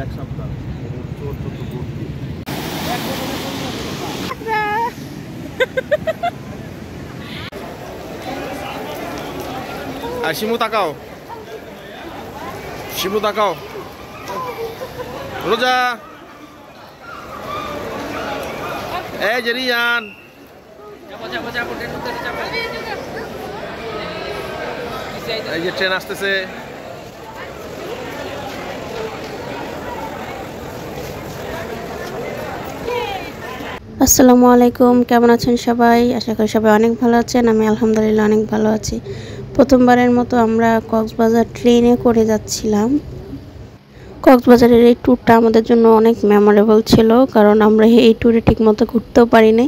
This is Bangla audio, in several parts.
এক সপ্তাহ শিমু তাকাও, শিমু তাকাও। রোজা এই যে রিয়ান, এই যে ট্রেন আসতেছে। আসসালামু আলাইকুম, কেমন আছেন সবাই? আশা করি সবাই অনেক ভালো আছেন। আমি আলহামদুলিল্লাহ অনেক ভালো আছি। প্রথমবারের মতো আমরা কক্সবাজার ট্রেনে করে যাচ্ছিলাম। কক্সবাজারের এই ট্যুরটা আমাদের জন্য অনেক মেমোরেবল ছিল, কারণ আমরা এই ট্যুরে ঠিকমতো ঘুরতেও পারিনি।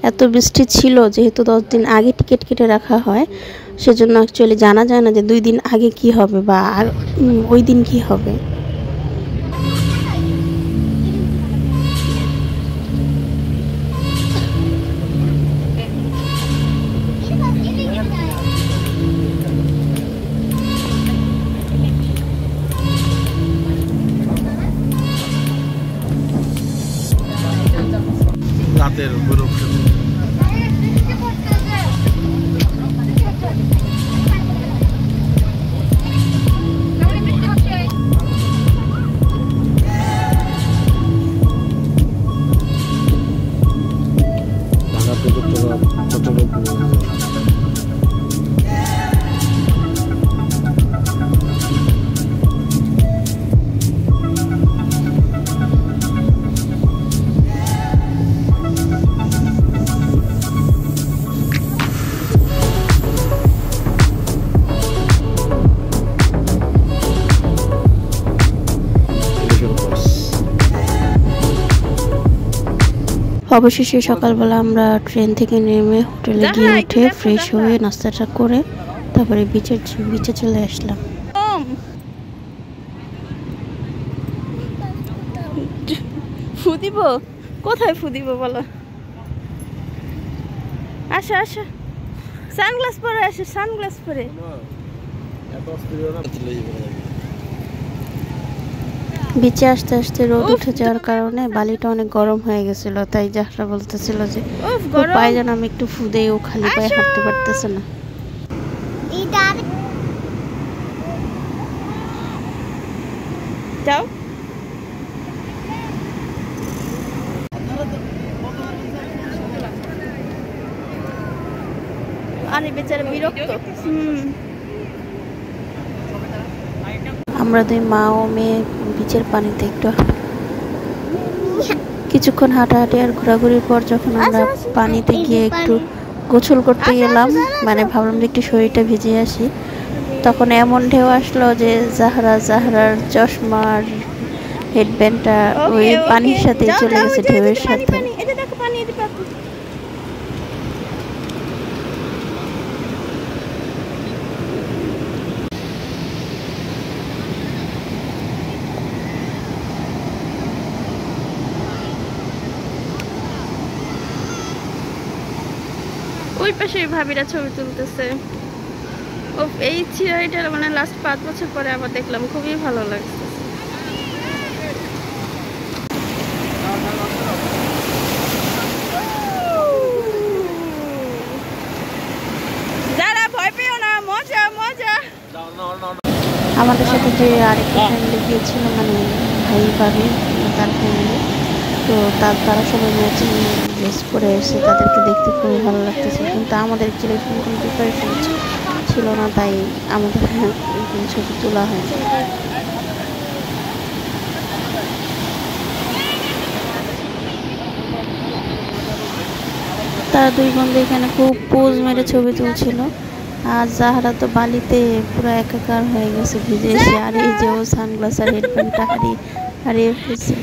এত বৃষ্টি ছিল, যেহেতু 10 দিন আগে টিকিট কেটে রাখা হয়, সেজন্য অ্যাকচুয়ালি জানা যায় না যে 2 দিন আগে কি হবে বা ওই দিন কি হবে। রাতের গৌরব অবশেষে সকালবেলা আমরা ট্রেন থেকে নেমে হোটেলে গিয়ে উঠে ফ্রেশ হয়ে নাস্তাটা করে তারপরে বিচে চলে আসলাম। ফুদিব কোথায় ফুদিব বলো? আসো আসো, সানগ্লাস পরে আসো, সানগ্লাস পরে। বিচে আসতে আসতে রোদ উঠে যাওয়ার কারণে বালিটা অনেক গরম হয়ে গেছিল, তাই জাহরা বলতেছিল যে পায়ে যেন আমি একটু ফুদে, ও খালি পায়ে হাঁটতে পারতেছে না। যাও আরে বেচারা বিরক্ত। আমরা 2 মা ও মেয়ে বিচের পানিতে একটু কিছুক্ষণ হাঁটাহাঁটি আর ঘোরাঘুরির পর যখন আমরা পানিতে গিয়ে একটু গোসল করতে গেলাম, মানে ভাবলাম যে একটু শরীরটা ভিজিয়ে আসি, তখন এমন ঢেউ আসলো যে জাহরার চশমার হেডব্যান্ডটা ওই পানির সাথে চলে গেছে, ঢেউয়ের সাথে। ওই পাশে ভাবিরা ছবি তুলতেছে। ও এই চিরাইটা মানে লাস্ট 5 বছর পরে আবার দেখলাম, খুবই ভালো লাগছে। যারা ভয় পেও না, মজা মজা। আমাদের সাথে যে আরেকটা ফ্যামিলি গিয়েছিল, মানে ভাই ভাবি, তার ফ্যামিলি, তো তারা সবাই ম্যাচিং ড্রেস পরে এসে তাদেরকে দেখতে খুবই ভালো লাগতেছিল, কিন্তু আমাদের যেরকম কোনো প্রিপারেশন ছিল না, তাই আমাদের ছবি তোলা হয়নি। তারা 2 বন্ধু এখানে খুব পোজ মেরে ছবি তুলছিল, আর জাহরা তো বালিতে পুরো একাকার হয়ে গেছে ভিজে এসে, আর এই যে ও সানগ্লাস আর হেডফোনটা হারিয়ে ফেলছে।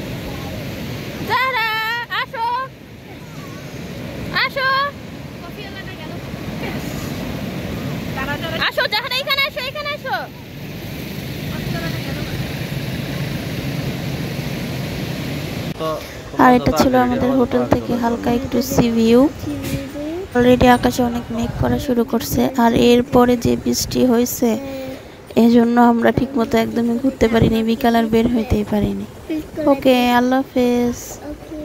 আসো জাহরা, এখানে আসো, এখানে আসো। আর এটা ছিল আমাদের হোটেল থেকে হালকা একটু সি ভিউ। অলরেডি আকাশে অনেক মেঘ করা শুরু করছে, আর এরপরে যে বৃষ্টি হয়েছে এজন্য আমরা ঠিকমতো একদমই ঘুরতে পারিনি, বিকাল আর বের হইতেই পারিনি। ওকে, আল্লাহ হাফেজ। ওকে।